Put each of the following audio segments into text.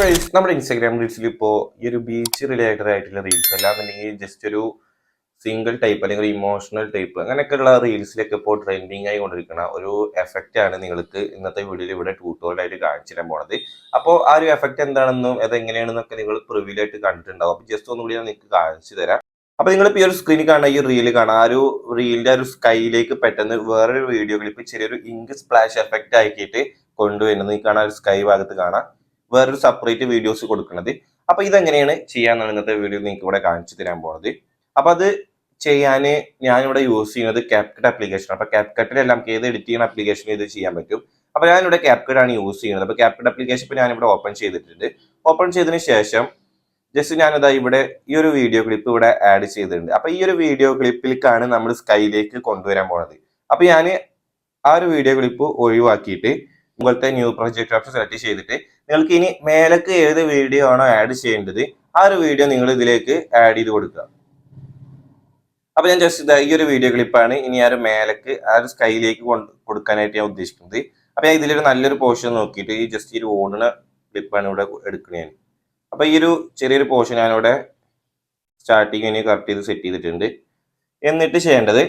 Guys നമ്മുടെ Instagram റീൽസിൽ ഇപ്പോൾ ഈ ഒരു ബീച്ച് റിലേറ്റഡ് ആയിട്ടുള്ള റീൽസ് അല്ലാന്നുണ്ടെങ്കിൽ ജസ്റ്റ് ഒരു സിംഗിൾ ടൈപ്പ് അല്ലെങ്കിൽ ഇമോഷണൽ ടൈപ്പ് അങ്ങനെയൊക്കെയുള്ള റീൽസിലൊക്കെ ഇപ്പോൾ ട്രെൻഡിങ് ആയി കൊണ്ടിരിക്കുന്ന ഒരു എഫക്റ്റ് ആണ് നിങ്ങൾക്ക് ഇന്നത്തെ വീഡിയോയിൽ ഇവിടെ ട്യൂട്ടോറിയൽ ആയിട്ട് കാണിച്ചു തരാൻ പോണത്. അപ്പോൾ ആ ഒരു എഫക്റ്റ് എന്താണെന്നും അതെങ്ങനെയാണെന്നൊക്കെ നിങ്ങൾ പ്രിവ്യൂ ആയിട്ട് കണ്ടിട്ടുണ്ടാവും. അപ്പോൾ ജസ്റ്റ് ഒന്നുകൂടി ഞാൻ നിങ്ങൾക്ക് കാണിച്ചു തരാം. അപ്പൊ നിങ്ങളിപ്പോൾ ഈ ഒരു സ്ക്രീനിൽ കാണുന്ന ഈ റീല് കാണാം, ആ ഒരു റീലിന്റെ ഒരു സ്കൈയിലേക്ക് പെട്ടെന്ന് വേറൊരു വീഡിയോ ക്ലിപ്പ് ചെറിയൊരു ഇങ്ക് സ്പ്ലാഷ് എഫക്റ്റ് ആക്കിയിട്ട് കൊണ്ടുവരുന്നത് ഈ കാണാൻ ഒരു സ്കൈ ഭാഗത്ത് കാണാം, വേറൊരു സെപ്പറേറ്റ് വീഡിയോസ് കൊടുക്കുന്നത്. അപ്പൊ ഇതെങ്ങനെയാണ് ചെയ്യാന്നാണ് ഇന്നത്തെ വീഡിയോ നിങ്ങൾക്ക് ഇവിടെ കാണിച്ചു തരാൻ പോകുന്നത്. അപ്പൊ അത് ചെയ്യാൻ ഞാനിവിടെ യൂസ് ചെയ്യുന്നത് ക്യാപ്കട്ട് ആപ്ലിക്കേഷൻ. അപ്പൊ ക്യാപ്കട്ടിൽ നമുക്ക് ഏത് എഡിറ്റ് ചെയ്യുന്ന ആപ്ലിക്കേഷൻ ഇത് ചെയ്യാൻ പറ്റും. അപ്പൊ ഞാനിവിടെ ക്യാപ്കട്ട് ആണ് യൂസ് ചെയ്യുന്നത്. അപ്പൊ ക്യാപ്കട്ട് ആപ്ലിക്കേഷൻ ഇപ്പൊ ഞാനിവിടെ ഓപ്പൺ ചെയ്തിട്ടുണ്ട്. ഓപ്പൺ ചെയ്തതിന് ശേഷം ജസ്റ്റ് ഞാനിതാ ഇവിടെ ഈ ഒരു വീഡിയോ ക്ലിപ്പ് ഇവിടെ ആഡ് ചെയ്തിട്ടുണ്ട്. അപ്പൊ ഈ ഒരു വീഡിയോ ക്ലിപ്പിലേക്കാണ് നമ്മൾ സ്കൈയിലേക്ക് കൊണ്ടുവരാൻ പോകുന്നത്. അപ്പൊ ഞാൻ ആ ഒരു വീഡിയോ ക്ലിപ്പ് ഒഴിവാക്കിയിട്ട് മുകളിലത്തെ ന്യൂ പ്രൊജക്ട് ഓപ്ഷൻ സെലക്ട് ചെയ്തിട്ട് നിങ്ങൾക്ക് ഇനി മേലേക്ക് ഏത് വീഡിയോ ആണോ ആഡ് ചെയ്യേണ്ടത് ആ ഒരു വീഡിയോ നിങ്ങൾ ഇതിലേക്ക് ആഡ് ചെയ്ത് കൊടുക്കുക. അപ്പൊ ഞാൻ ജസ്റ്റ് ഈ ഒരു വീഡിയോ ക്ലിപ്പാണ് ഇനി ആ ഒരു മേലേക്ക് ആ ഒരു സ്കൈയിലേക്ക് കൊടുക്കാനായിട്ട് ഞാൻ ഉദ്ദേശിക്കുന്നത്. അപ്പൊ ഞാൻ ഇതിലൊരു നല്ലൊരു പോർഷൻ നോക്കിയിട്ട് ഈ ജസ്റ്റ് ഈ ഒരു ഓടുന്ന ക്ലിപ്പാണ് ഇവിടെ എടുക്കുന്നത്. അപ്പൊ ഈ ഒരു ചെറിയൊരു പോർഷൻ ഞാനിവിടെ സ്റ്റാർട്ടിങ് കറക്റ്റ് ചെയ്ത് സെറ്റ് ചെയ്തിട്ടുണ്ട്. എന്നിട്ട് ചെയ്യേണ്ടത്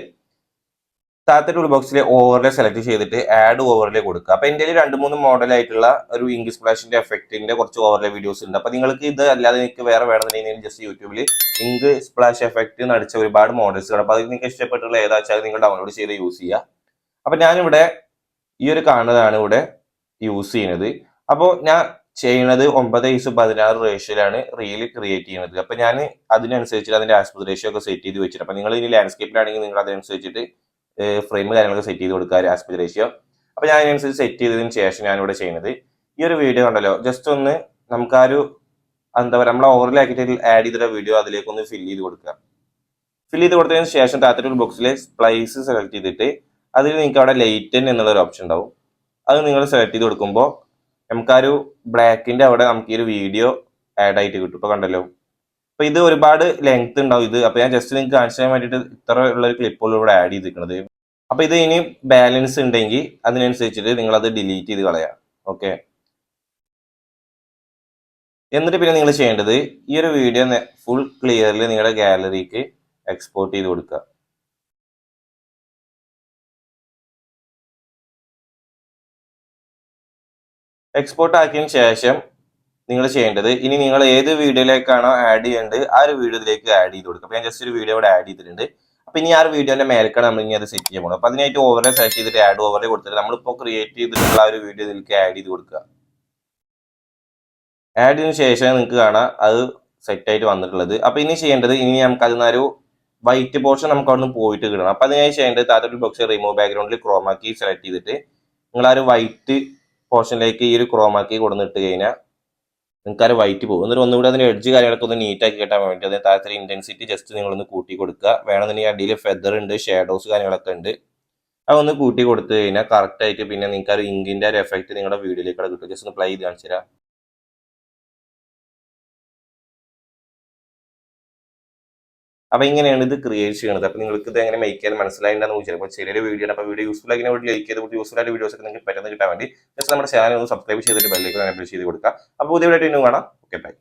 താഴത്തെ ടൂൾ ബോക്സിലെ ഓവർലേ സെലക്ട് ചെയ്തിട്ട് ആഡ് ഓവർലേ കൊടുക്കുക. അപ്പൊ എൻ്റെ 2-3 മോഡൽ ആയിട്ടുള്ള ഒരു ഇങ്ക് സ്പ്ലാഷിന്റെ എഫക്റ്റിന്റെ കുറച്ച് ഓവർലേ വീഡിയോസ് ഉണ്ട്. അപ്പൊ നിങ്ങൾക്ക് ഇത് അല്ലാതെ നിങ്ങൾക്ക് വേറെ വേണമെന്നുണ്ടെങ്കിൽ ജസ്റ്റ് യൂട്യൂബിൽ ഇങ്ക് സ്പ്ലാഷ് എഫക്റ്റ് നടിച്ച ഒരുപാട് മോഡൽസ് ഉണ്ട്. അപ്പൊ അത് നിങ്ങൾക്ക് ഇഷ്ടപ്പെട്ടുള്ള ഏതാച്ചാൽ നിങ്ങൾ ഡൗൺലോഡ് ചെയ്ത് യൂസ് ചെയ്യുക. അപ്പൊ ഞാനിവിടെ ഈ ഒരു കാണുന്നതാണ് ഇവിടെ യൂസ് ചെയ്യുന്നത്. അപ്പോൾ ഞാൻ ചെയ്യുന്നത് 9:16 റേഷ്യോയിലാണ് റീല് ക്രിയേറ്റ് ചെയ്യുന്നത്. അപ്പൊ ഞാൻ അതിനനുസരിച്ചിട്ട് അതിന്റെ ആസ്പെക്ട് റേഷ്യോ ഒക്കെ സെറ്റ് ചെയ്ത് വെച്ചിട്ട്, അപ്പൊ നിങ്ങൾ ഇനി ലാൻഡ്സ്കേപ്പിലാണെങ്കിൽ നിങ്ങൾ അതനുസരിച്ചിട്ട് ഫ്രെയിം കാര്യങ്ങളൊക്കെ സെറ്റ് ചെയ്ത് കൊടുക്കുക ആസ്പെക്ട് റേഷ്യോ. അപ്പൊ ഞാൻ അതിനനുസരിച്ച് സെറ്റ് ചെയ്തതിന് ശേഷം ഞാനിവിടെ ചെയ്യുന്നത് ഈ ഒരു വീഡിയോ കണ്ടല്ലോ, ജസ്റ്റ് ഒന്ന് നമുക്ക് ആ ഒരു എന്താ പറയുക നമ്മളെ ഓവറിലാക്കിയിട്ട് ആഡ് ചെയ്തിട്ട വീഡിയോ അതിലേക്ക് ഒന്ന് ഫില്ല് ചെയ്ത് കൊടുക്കുക. ഫില്ല് ചെയ്ത് കൊടുത്തതിന് ശേഷം താഴത്തെ ഒരു ബോക്സിലെ സ്പ്ലൈസ് സെലക്ട് ചെയ്തിട്ട് അതിൽ നിങ്ങൾക്ക് അവിടെ ലൈറ്റൻ എന്നുള്ള ഒരു ഓപ്ഷൻ ഉണ്ടാവും. അത് നിങ്ങൾ സെലക്ട് ചെയ്ത് കൊടുക്കുമ്പോൾ നമുക്ക് ആ ഒരു ബ്ലാക്കിന്റെ അവിടെ നമുക്ക് ഈ ഒരു വീഡിയോ ആഡ് ആയിട്ട് കിട്ടും. ഇപ്പൊ കണ്ടല്ലോ, അപ്പൊ ഇത് ഒരുപാട് ലെങ്ത് ഉണ്ടാവും ഇത്. അപ്പൊ ഞാൻ ജസ്റ്റ് നിങ്ങൾക്ക് കാണിച്ചു തരാൻ വേണ്ടിയിട്ട് ഇത്ര ഉള്ള ഒരു ക്ലിപ്പുകൾ ഇവിടെ ആഡ് ചെയ്തിരിക്കുന്നത്. അപ്പൊ ഇത് ഇനി ബാലൻസ് ഉണ്ടെങ്കിൽ അതിനനുസരിച്ചിട്ട് നിങ്ങൾ അത് ഡിലീറ്റ് ചെയ്ത് കളയാം. ഓക്കെ, എന്നിട്ട് പിന്നെ നിങ്ങൾ ചെയ്യേണ്ടത് ഈ ഒരു വീഡിയോ ഫുൾ ക്ലിയറിൽ നിങ്ങളുടെ ഗാലറിക്ക് എക്സ്പോർട്ട് ചെയ്ത് കൊടുക്കുക. എക്സ്പോർട്ട് ആക്കിയതിന് ശേഷം നിങ്ങൾ ചെയ്യേണ്ടത് ഇനി നിങ്ങൾ ഏത് വീഡിയോയിലേക്കാണോ ആഡ് ചെയ്യേണ്ടത് ആ ഒരു വീഡിയോയിലേക്ക് ആഡ് ചെയ്ത് കൊടുക്കുക. അപ്പൊ ഞാൻ ജസ്റ്റ് ഒരു വീഡിയോ ഇവിടെ ആഡ് ചെയ്തിട്ടുണ്ട്. അപ്പൊ ഇനി ആ ഒരു വീഡിയോന്റെ മേലേക്കാണ് നമ്മൾ ഇനി അത് സെറ്റ് ചെയ്യാൻ പോകുന്നത്. അപ്പൊ അതിനായിട്ട് ഓവർലേ സെലക്ട് ചെയ്തിട്ട് ആഡ് ഓവർലേ കൊടുത്തിട്ട് നമ്മളിപ്പോൾ ക്രിയേറ്റ് ചെയ്തിട്ടുള്ള ആ ഒരു വീഡിയോ ഇതിലേക്ക് ആഡ് ചെയ്ത് കൊടുക്കുക. ആഡ് ചെയ്തതിനു ശേഷം നിങ്ങൾക്ക് കാണാം അത് സെറ്റ് ആയിട്ട് വന്നിട്ടുള്ളത്. അപ്പൊ ഇനി ചെയ്യേണ്ടത് ഇനി നമുക്ക് അതിൽ നിന്നൊരു വൈറ്റ് പോർഷൻ നമുക്ക് അവിടെ നിന്ന് പോയിട്ട് കിട്ടണം. അപ്പൊ അതിനായി ചെയ്യേണ്ടത് താഴത്തെ ബോക്സ് റിമൂവ് ബാക്ക്ഗ്രൗണ്ടിൽ ക്രോമാക്കി സെലക്ട് ചെയ്തിട്ട് നിങ്ങൾ ആ ഒരു വൈറ്റ് പോർഷനിലേക്ക് ഈ ഒരു ക്രോമാക്കി കൊടുത്തിട്ട് കഴിഞ്ഞാൽ നിങ്ങൾക്ക് ആ വൈറ്റ് പോകും. എന്നിട്ട് ഒന്നുകൂടി അതിന്റെ എഡ്ജ് കാര്യങ്ങളൊക്കെ ഒന്ന് നീറ്റ് ആക്കി കിട്ടാൻ വേണ്ടി അതിന് താഴത്തെ ഇന്റൻസിറ്റി ജസ്റ്റ് നിങ്ങളൊന്ന് കൂട്ടി കൊടുക്കുക. വേണമെന്നുണ്ടെങ്കിൽ അടിയിൽ ഫെദർ ഉണ്ട്, ഷാഡോസ് കാര്യങ്ങളൊക്കെ ഉണ്ട്, അതൊന്ന് കൂട്ടി കൊടുത്തു കഴിഞ്ഞാൽ കറക്റ്റ് ആയിട്ട് പിന്നെ നിങ്ങൾക്ക് ആ ഒരു ഇങ്കിന്റെ ഒരു എഫക്റ്റ് നിങ്ങളുടെ വീഡിയോയിലേക്ക് കിട്ടും. ജസ്റ്റ് ഒന്ന് പ്ലേ ചെയ്ത് കാണിച്ചു തരാം. അപ്പൊ ഇങ്ങനെയാണ് ഇത് ക്രിയേറ്റ് ചെയ്യുന്നത്. അപ്പൊ നിങ്ങൾക്ക് ഇത് എങ്ങനെ മേക്ക് ചെയ്യാൻ മനസ്സിലായിട്ടുണ്ടെന്ന് ചിലപ്പോൾ ചെറിയൊരു വീഡിയോ ആണ്. അപ്പൊ വീഡിയോ യൂസ്ഫുൾ ആയി ലൈക്ക് ചെയ്ത് യൂസ്ഫുൾ ആയിട്ട് വീഡിയോസ് ഒക്കെ നിങ്ങൾക്ക് പെട്ടെന്ന് കിട്ടാൻ വേണ്ടി ജസ്റ്റ് നമ്മുടെ ചാനൽ ഒന്ന് സബ്സ്ക്രൈബ് ചെയ്തിട്ട് ബെല്ലൈക്കൺ എനേബിൾ ചെയ്ത് കൊടുക്കുക. അപ്പോൾ പുതിയ വീഡിയോ കാണാം. Okay, by.